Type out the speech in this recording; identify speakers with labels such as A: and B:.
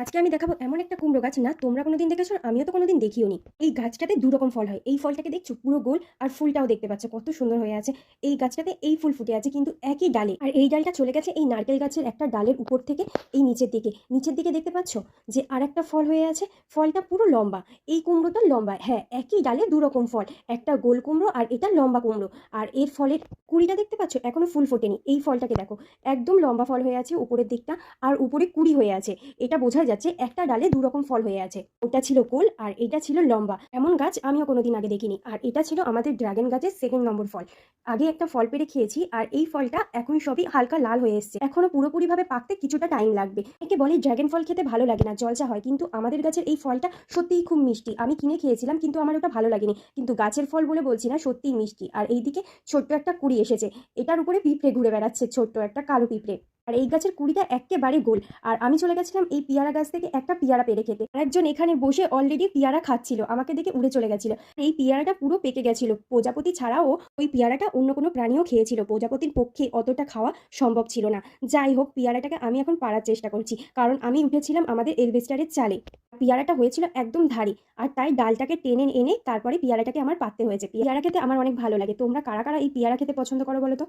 A: আজকে আমি দেখাবো এমন একটা কুমড়ো গাছ না তোমরা কোনোদিন দেখেছো আমিও তো কোনোদিন দেখিওনি। এই গাছটাতে দু রকম ফল হয়। এই ফলটাকে দেখছো পুরো গোল আর ফুলটাও দেখতে পাচ্ছ কত সুন্দর হয়ে আছে। এই গাছটাতে এই ফুল ফুটে আছে কিন্তু একই ডালে, আর এই ডালটা চলে গেছে এই নারকেল গাছের একটা ডালের উপর থেকে এই নিচের দিকে দেখতে পাচ্ছ যে আর একটা ফল হয়ে আছে। ফলটা পুরো লম্বা, এই কুমড়োটা লম্বা, হ্যাঁ একই ডালে দু রকম ফল, একটা গোল কুমড়ো আর এটা লম্বা কুমড়ো। আর এর ফলের কুড়িটা দেখতে পাচ্ছ এখনো ফুল ফোটেনি। এই ফলটাকে দেখো একদম লম্বা ফল হয়ে আছে উপরের দিকটা, আর উপরে কুড়ি হয়ে আছে। এটা বোঝা যাচ্ছে একটা ডালে দু রকম ফল হয়ে আছে, ওটা ছিল গোল আর এটা ছিল লম্বা। এমন গাছ আমিও কোনোদিন আগে দেখিনি। আর এটা ছিল আমাদের ড্রাগন গাছের সেকেন্ড নম্বর ফল। আগে একটা ফল পেড়ে খেয়েছি আর এই ফলটা এখন সবই হালকা লাল হয়ে এসছে, এখনো পুরোপুরি ভাবে পাকতে কিছুটা টাইম লাগবে। একে বলে ড্রাগন ফল খেতে ভালো লাগে না, জলচা হয়, কিন্তু আমাদের গাছের এই ফলটা সত্যিই খুব মিষ্টি। আমি কিনে খেয়েছিলাম কিন্তু আমার ওটা ভালো লাগেনি, কিন্তু গাছের ফল বলে বলছি না, সত্যিই মিষ্টি। আর এইদিকে ছোট্ট একটা কুড়ি এসেছে, এটার উপরে পিঁপড়ে ঘুরে বেড়াচ্ছে, ছোট্ট একটা কালো পিঁপড়ে। আর এই গাছের কুড়িটা একেবারে গোল। আর আমি চলে গেছিলাম এই পিয়ারা গাছ থেকে একটা পিয়ারা পেড়ে খেতে, আর একজন এখানে বসে অলরেডি পিয়ারা খাচ্ছিল, আমাকে দেখে উড়ে চলে গেছিল। এই পিয়ারাটা পুরো পেকে গেছিল, প্রজাপতি ছাড়াও ওই পিয়ারাটা অন্য কোনো প্রাণীও খেয়েছিল, প্রজাপতির পক্ষে অতটা খাওয়া সম্ভব ছিল না। যাই হোক, পিয়ারাটাকে আমি এখন পাড়ার চেষ্টা করছি, কারণ আমি উঠেছিলাম আমাদের এলভেস্টারের চালে। পিয়ারাটা হয়েছিল একদম ধারি, আর তাই ডালটাকে টেনে এনে তারপরে পিয়ারাটাকে আমার পাততে হয়েছে। পিয়ারা খেতে আমার অনেক ভালো লাগে। তোমরা কারা কারা এই পিয়ারা খেতে পছন্দ করো বলো তো?